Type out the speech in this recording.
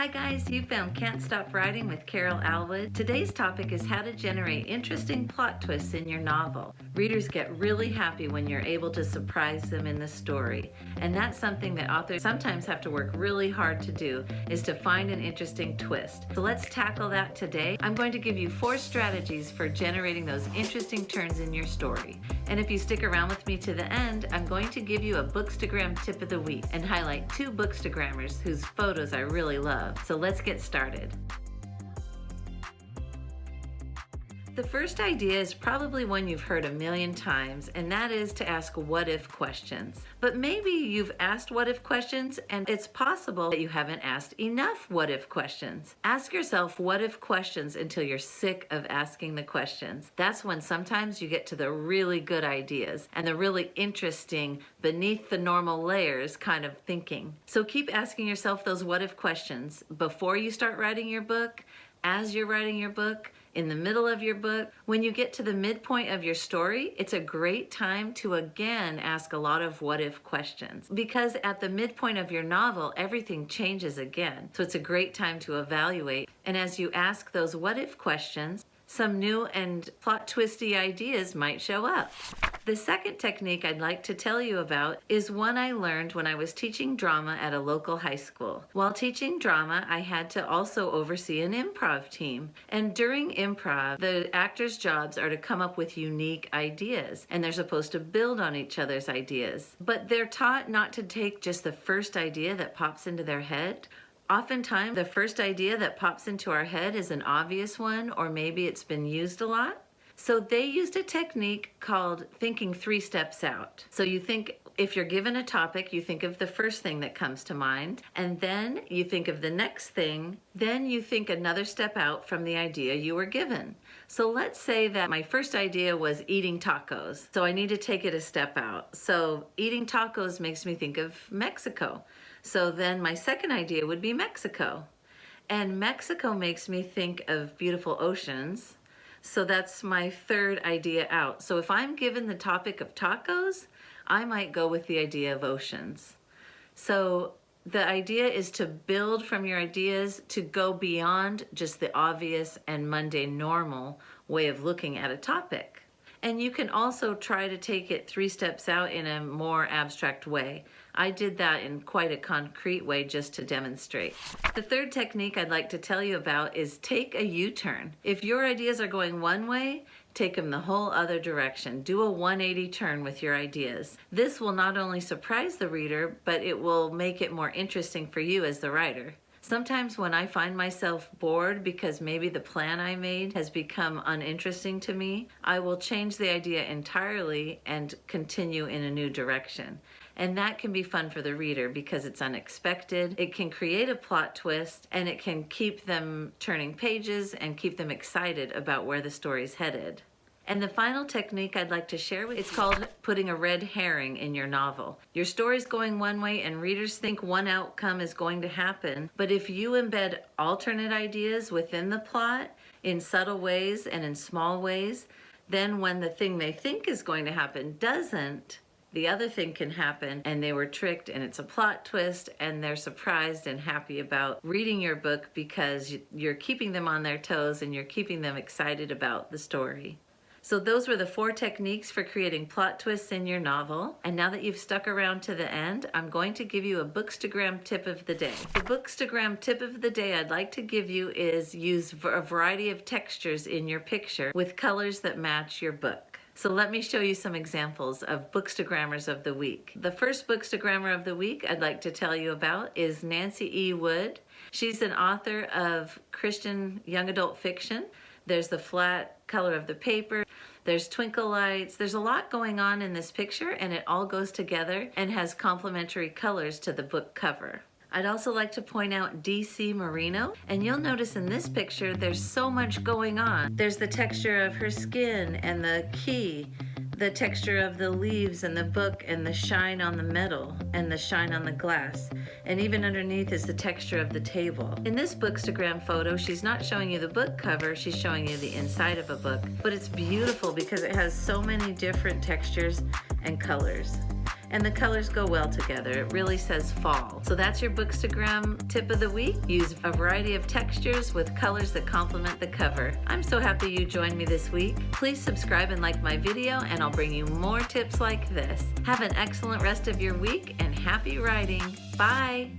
Hi guys, you found Can't Stop Writing with Carol Alwood. Today's topic is how to generate interesting plot twists in your novel. Readers get really happy when you're able to surprise them in the story. And that's something that authors sometimes have to work really hard to do, is to find an interesting twist. So let's tackle that today. I'm going to give you 4 strategies for generating those interesting turns in your story. And if you stick around with me to the end, I'm going to give you a Bookstagram tip of the week and highlight 2 Bookstagrammers whose photos I really love. So let's get started. The first idea is probably one you've heard a million times, and that is to ask what-if questions. But maybe you've asked what-if questions, and it's possible that you haven't asked enough what-if questions. Ask yourself what-if questions until you're sick of asking the questions. That's when sometimes you get to the really good ideas and the really interesting, beneath the normal layers kind of thinking. So keep asking yourself those what-if questions before you start writing your book, as you're writing your book, in the middle of your book. When you get to the midpoint of your story, it's a great time to again ask a lot of what-if questions. Because at the midpoint of your novel, everything changes again. So it's a great time to evaluate. And as you ask those what-if questions, some new and plot twisty ideas might show up. The second technique I'd like to tell you about is one I learned when I was teaching drama at a local high school. While teaching drama, I had to also oversee an improv team. And during improv, the actors' jobs are to come up with unique ideas, and they're supposed to build on each other's ideas. But they're taught not to take just the first idea that pops into their head. Oftentimes, the first idea that pops into our head is an obvious one, or maybe it's been used a lot. So they used a technique called thinking 3 steps out. So you think, if you're given a topic, you think of the first thing that comes to mind, and then you think of the next thing, then you think another step out from the idea you were given. So let's say that my first idea was eating tacos. So I need to take it a step out. So eating tacos makes me think of Mexico. So then my second idea would be Mexico. And Mexico makes me think of beautiful oceans. So that's my third idea out. So if I'm given the topic of tacos, I might go with the idea of oceans. So the idea is to build from your ideas, to go beyond just the obvious and mundane normal way of looking at a topic. And you can also try to take it 3 steps out in a more abstract way. I did that in quite a concrete way just to demonstrate. The third technique I'd like to tell you about is take a U-turn. If your ideas are going one way, take them the whole other direction. Do a 180 turn with your ideas. This will not only surprise the reader, but it will make it more interesting for you as the writer. Sometimes when I find myself bored because maybe the plan I made has become uninteresting to me, I will change the idea entirely and continue in a new direction. And that can be fun for the reader because it's unexpected, it can create a plot twist, and it can keep them turning pages and keep them excited about where the story's headed. And the final technique I'd like to share with you, it's called putting a red herring in your novel. Your story's going one way and readers think one outcome is going to happen, but if you embed alternate ideas within the plot in subtle ways and in small ways, then when the thing they think is going to happen doesn't, the other thing can happen and they were tricked and it's a plot twist and they're surprised and happy about reading your book because you're keeping them on their toes and you're keeping them excited about the story. So those were the 4 techniques for creating plot twists in your novel. And now that you've stuck around to the end, I'm going to give you a Bookstagram tip of the day. The Bookstagram tip of the day I'd like to give you is use a variety of textures in your picture with colors that match your book. So let me show you some examples of Bookstagrammers of the week. The first Bookstagrammer of the week I'd like to tell you about is Nancy E. Wood. She's an author of Christian young adult fiction. There's the flat color of the paper, there's twinkle lights, there's a lot going on in this picture and it all goes together and has complementary colors to the book cover. I'd also like to point out DC Merino, and you'll notice in this picture there's so much going on. There's the texture of her skin and the key, the texture of the leaves and the book and the shine on the metal and the shine on the glass. And even underneath is the texture of the table. In this Bookstagram photo, she's not showing you the book cover, she's showing you the inside of a book. But it's beautiful because it has so many different textures and colors. and the colors go well together. It really says fall. So that's your Bookstagram tip of the week. Use a variety of textures with colors that complement the cover. I'm so happy you joined me this week. Please subscribe and like my video, and I'll bring you more tips like this. Have an excellent rest of your week and happy writing. Bye!